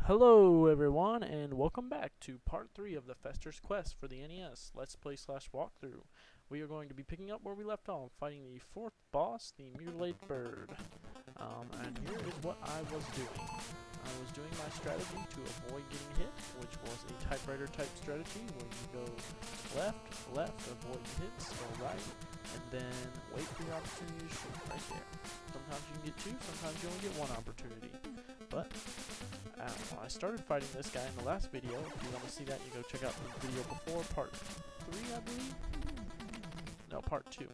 Hello everyone, and welcome back to part 3 of the Fester's Quest for the NES Let's Play / Walkthrough. We are going to be picking up where we left off, fighting the 4th boss, the Mutilated Bird. And here is what I was doing. I was doing my strategy to avoid getting hit, which was a typewriter type strategy, where you go left, avoid hits, go right, and then wait for your opportunity to shoot right there. Sometimes you can get 2, sometimes you only get 1 opportunity. But I started fighting this guy in the last video. If you want to see that, you go check out the video before, part 3, I believe? No, part 2.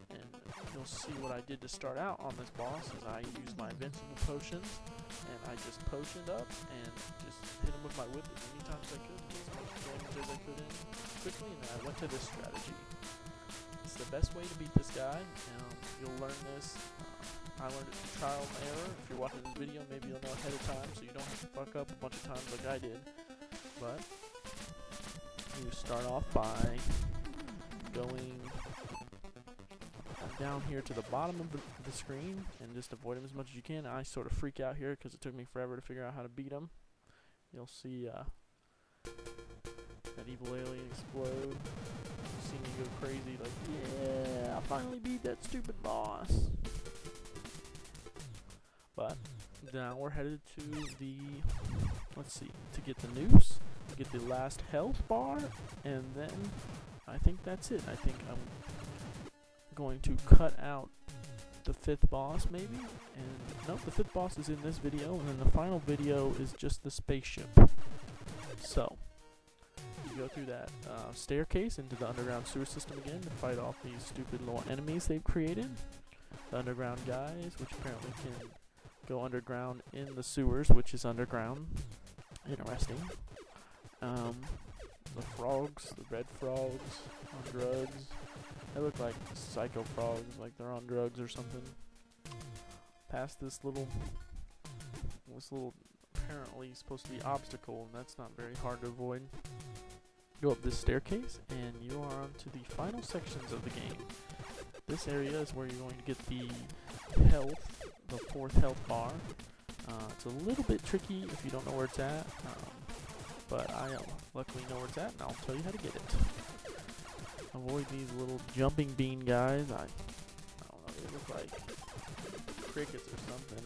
And you'll see what I did to start out on this boss is I used my invincible potions, and I just potioned up and just hit him with my whip as many times as I could, get as much damage as I could in quickly, and then I went to this strategy. It's the best way to beat this guy. You'll learn this. I learned it through trial and error. If you're watching this video, maybe you'll know ahead of time, so you don't have to fuck up a bunch of times like I did. But you start off by going down here to the bottom of the screen and just avoid him as much as you can. I sort of freak out here because it took me forever to figure out how to beat him. You'll see that evil alien explode. You'll see me go crazy like, yeah, I finally beat that stupid boss. But now we're headed to the, let's see, to get the Noose, get the last health bar, and then I think that's it. I think I'm going to cut out the 5th boss maybe, and nope, the 5th boss is in this video, and then the final video is just the spaceship. So, you go through that staircase into the underground sewer system again to fight off these stupid little enemies they've created. The underground guys, which apparently can go underground in the sewers, which is underground. Interesting. The frogs, the red frogs on drugs. They look like psycho frogs, like they're on drugs or something. Past this little apparently supposed to be obstacle, and that's not very hard to avoid. Go up this staircase, and you are on to the final sections of the game. This area is where you're going to get the health, the 4th health bar. It's a little bit tricky if you don't know where it's at, but I luckily know where it's at, and I'll tell you how to get it. Avoid these little jumping bean guys. I don't know, they look like crickets or something.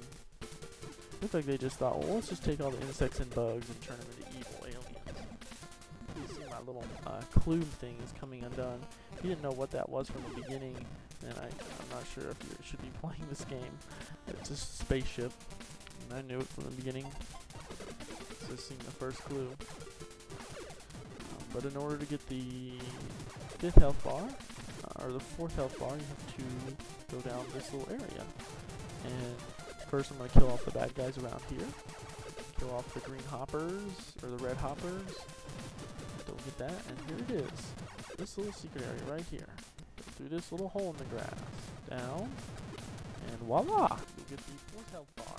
Look like they just thought, well, let's just take all the insects and bugs and turn them into evil aliens. You see my little clue thing is coming undone. If you didn't know what that was from the beginning, then I'm not sure if you should be playing this game. It's a spaceship, and I knew it from the beginning. So seeing the first clue. But in order to get the 5th health bar, or the 4th health bar, you have to go down this little area. And first I'm going to kill off the bad guys around here. Kill off the green hoppers, or the red hoppers. Don't get that, and here it is. This little secret area right here. Go through this little hole in the grass. Down, and voila! You get the 4th health bar.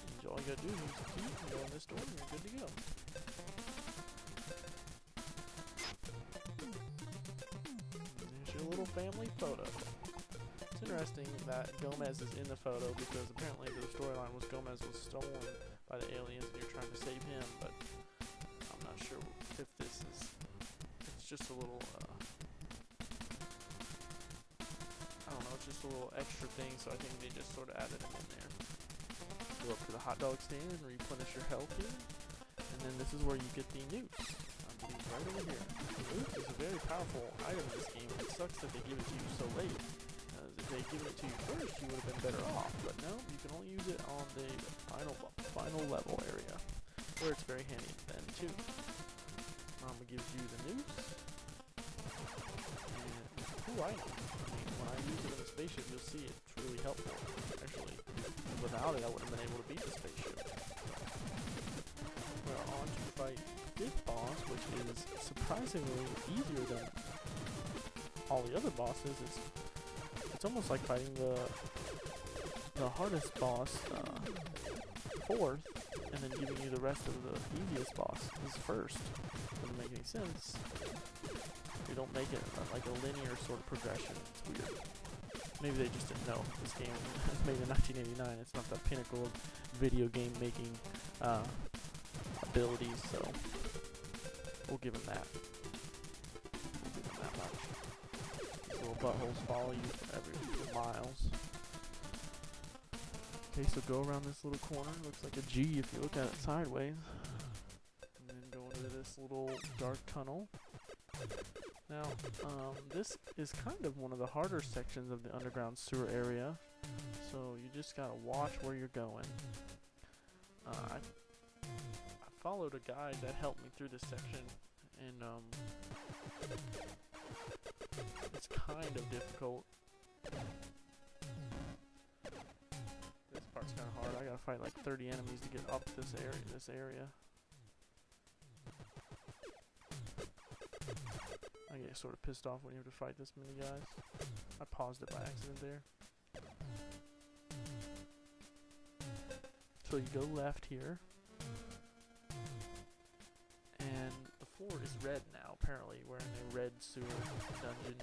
And all you gotta do is use the key and go in this door, and you're good to go. Little family photo. It's interesting that Gomez is in the photo because apparently the storyline was Gomez was stolen by the aliens and you're trying to save him, but I'm not sure if this is, it's just a little, I don't know, it's just a little extra thing, so I think they just sort of added him in there. Go up to the hot dog stand and replenish your health here, and then this is where you get the Noose. Right over here. The nuke is a very powerful item in this game. It sucks that they give it to you so late. If they give it to you first, you would have been better off. But no, you can only use it on the final level area, where it's very handy then too. Mama gives you the Noose. And it's a cool item. I mean, when I use it in the spaceship, you'll see it's really helpful. Actually, without it, I wouldn't have been able to beat the spaceship. We're on to fight 5th boss, which is surprisingly easier than all the other bosses. It's almost like fighting the hardest boss 4th, and then giving you the rest of the easiest boss is 1st. Doesn't make any sense. They don't make it like a linear sort of progression. It's weird. Maybe they just didn't know. This game was made in 1989. It's not the pinnacle of video game making abilities, so we'll give him that. We'll give him that much. These little buttholes follow you for miles. Okay, so go around this little corner. Looks like a G if you look at it sideways. And then go into this little dark tunnel. Now, this is kind of one of the harder sections of the underground sewer area. So you just gotta watch where you're going. I followed a guide that helped me through this section, and it's kind of difficult. This part's kind of hard. I gotta fight like 30 enemies to get up this area. I get sort of pissed off when you have to fight this many guys. I paused it by accident there. So you go left here, and the floor is red now. Apparently, we're in a red sewer dungeon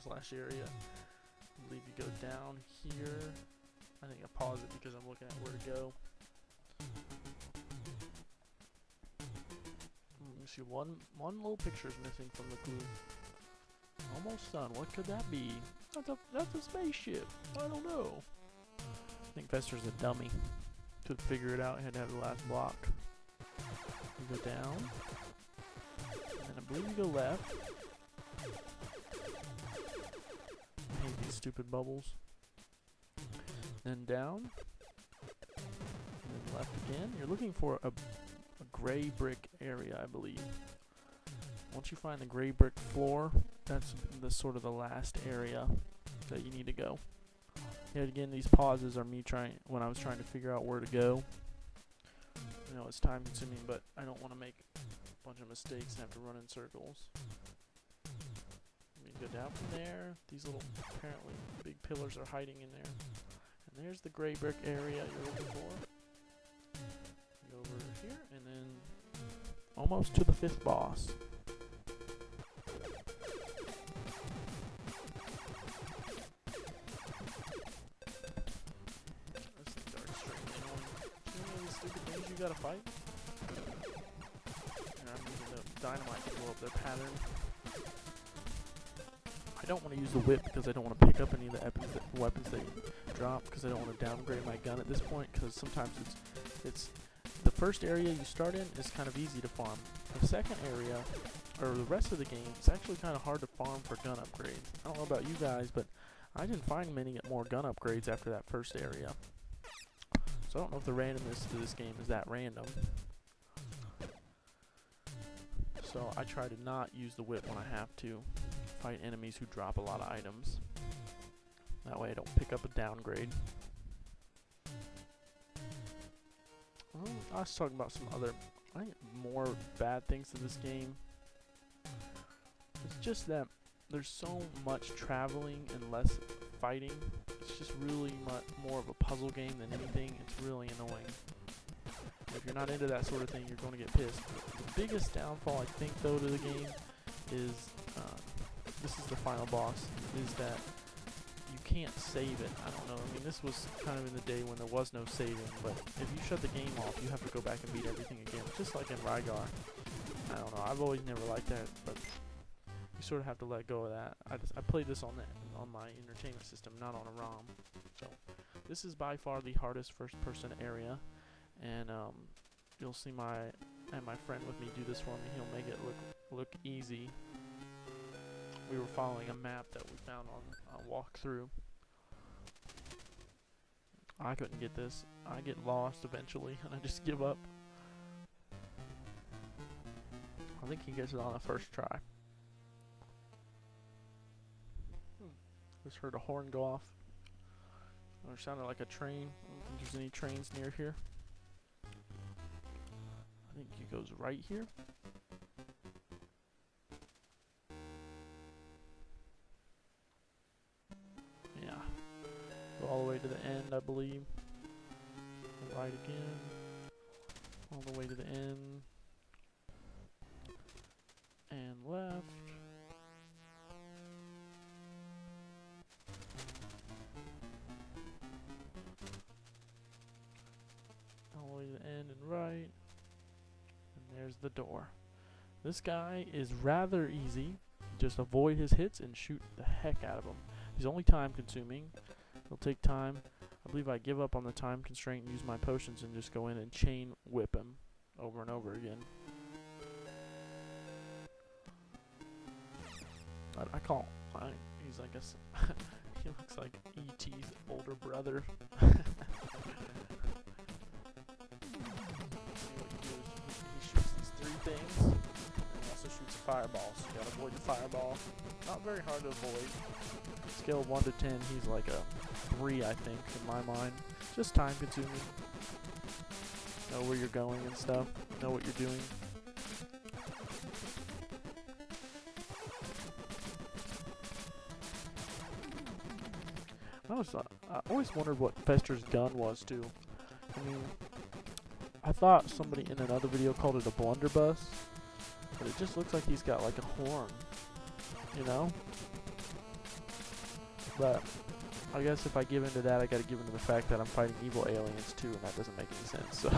slash area. I believe you go down here. I think I paused it because I'm looking at where to go. You see one little picture is missing from the clue. Almost done. What could that be? That's a spaceship. I don't know. I think Fester's a dummy. To figure it out, I had to have the last block. You go down, and I believe you go left. I hate these stupid bubbles. Then down, and then left again. You're looking for a gray brick area, I believe. Once you find the gray brick floor, that's the sort of the last area that you need to go. Yet again, these pauses are me when I was trying to figure out where to go. You know, it's time consuming, but I don't want to make a bunch of mistakes and have to run in circles. You go down from there. These little, apparently, big pillars are hiding in there. And there's the gray brick area you're looking for. Go over here, and then almost to the 5th boss. You gotta fight. And I'm using the dynamite to blow up their pattern. I don't want to use the whip because I don't want to pick up any of the weapons they drop, because I don't want to downgrade my gun at this point, because sometimes it's the first area you start in is kind of easy to farm. The second area, or the rest of the game, it's actually kind of hard to farm for gun upgrades. I don't know about you guys, but I didn't find many more gun upgrades after that first area. So I don't know if the randomness to this game is that random. So I try to not use the whip when I have to fight enemies who drop a lot of items. That way I don't pick up a downgrade. I was talking about some other, I think, more bad things to this game. It's just that there's so much traveling and less fighting. It's just really more of a puzzle game than anything. It's really annoying. If you're not into that sort of thing, you're going to get pissed. The biggest downfall, I think, though, to the game is, this is the final boss, is that you can't save it. I don't know. I mean, this was kind of in the day when there was no saving, but if you shut the game off, you have to go back and beat everything again, just like in Rygar. I don't know. I've always never liked that, but you sort of have to let go of that. I played this on my entertainment system, not on a ROM. So this is by far the hardest first-person area, and you'll see my friend with me do this for me. He'll make it look easy. We were following a map that we found on a walkthrough. I couldn't get this. I get lost eventually, and I just give up. I think he gets it on the first try. Just heard a horn go off. It sounded like a train. I don't think there's any trains near here. I think he goes right here. Yeah. Go all the way to the end, I believe. Right again. All the way to the end. And left. the end and right. And there's the door. This guy is rather easy. Just avoid his hits and shoot the heck out of him. He's only time consuming. It'll take time. I believe I give up on the time constraint and use my potions and just go in and chain whip him over and over again. He's like he looks like E.T.'s older brother. What you do is he shoots these 3 things, and he also shoots a fireball, so you gotta avoid the fireball. Not very hard to avoid. Scale of 1 to 10, he's like a 3, I think, in my mind. Just time consuming. Know where you're going and stuff. Know what you're doing. I always wondered what Fester's gun was too. I mean, I thought somebody in another video called it a blunderbuss, but it just looks like he's got like a horn, you know? But I guess if I give into that, I gotta give into the fact that I'm fighting evil aliens too, and that doesn't make any sense, so.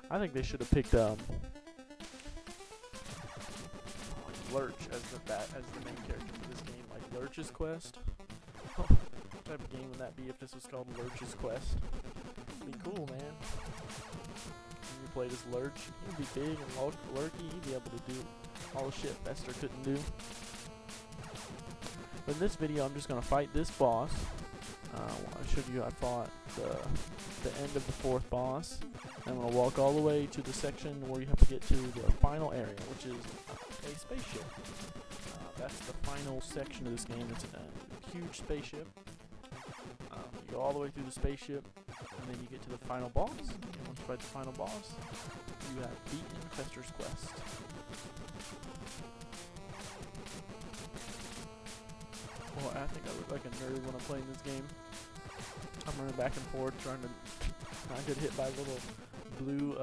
I think they should have picked Lurch as the main character for this game, like Lurch's Quest. What type of game would that be if this was called Lurch's Quest? It'd be cool, man. When you played as Lurch, he'd be big and lurky, he'd be able to do all the shit Fester couldn't do. But in this video, I'm just gonna fight this boss. I showed you I fought the end of the 4th boss. I'm gonna walk all the way to the section where you have to get to the final area, which is a spaceship. That's the final section of this game. It's a huge spaceship. You go all the way through the spaceship, and then you get to the final boss. And once you fight the final boss, you have beaten Fester's Quest. Well, I think I look like a nerd when I'm playing this game. I'm running back and forth trying to not get hit by little blue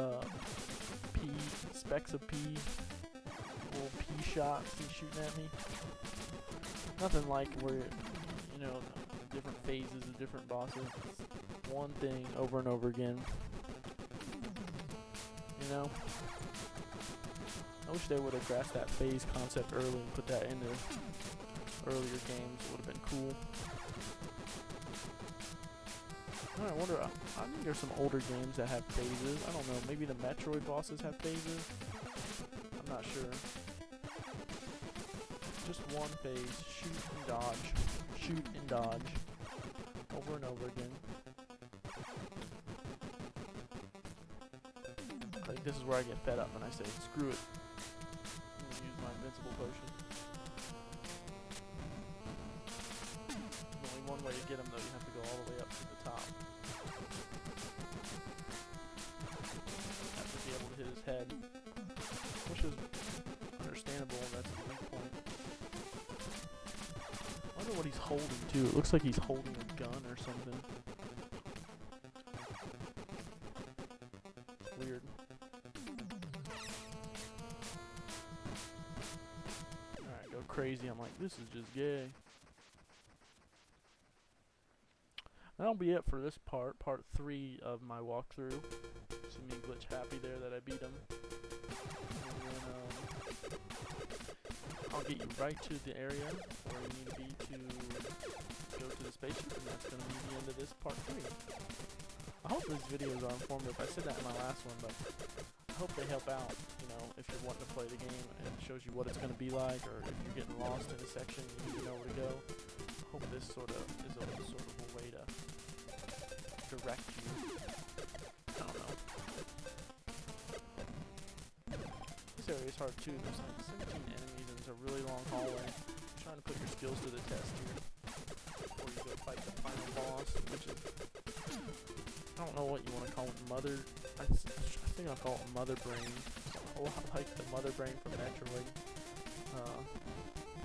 specks of pea. Little pea shots he's shooting at me. Nothing like where, you know, different phases of different bosses. It's one thing over and over again. You know? I wish they would have grasped that phase concept early and put that into earlier games. It would have been cool. I wonder, I think there's some older games that have phases. I don't know, maybe the Metroid bosses have phases? I'm not sure. Just one phase, shoot and dodge, shoot and dodge, over and over again. I think this is where I get fed up and I say, screw it. I'm gonna use my invincible potion. There's only one way to get him though, you have to go all the way up to the top. You have to be able to hit his head, which is understandable, that's the weak point. I wonder what he's holding too. It looks like he's holding a gun or something. Weird. Alright, go crazy. I'm like, this is just gay. That'll be it for this part 3 of my walkthrough. See me glitch happy there that I beat him. And then I'll get you right to the area where you need to be to go to the spaceship, and that's going to be the end of this part 3. I hope these videos are informative. I said that in my last one, but I hope they help out, you know, if you're wanting to play the game and it shows you what it's going to be like, or if you're getting lost in a section and you need to know where to go. I hope this sort of is a way to direct you. I don't know. This area is hard too. There's like 17 enemies and it's a really long hallway. I'm trying to put your skills to the test here before you go fight the final boss, which is, I don't know what you want to call it, I think I'll call it Mother Brain. A lot like the Mother Brain from Metroid.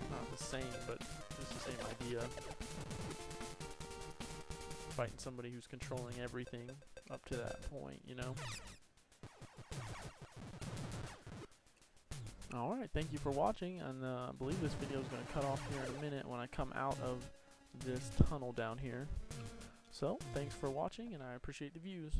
Not the same, but it's the same idea. Fighting somebody who's controlling everything up to that point, you know? Alright, thank you for watching, and I believe this video is going to cut off here in a minute when I come out of this tunnel down here. So, thanks for watching, and I appreciate the views.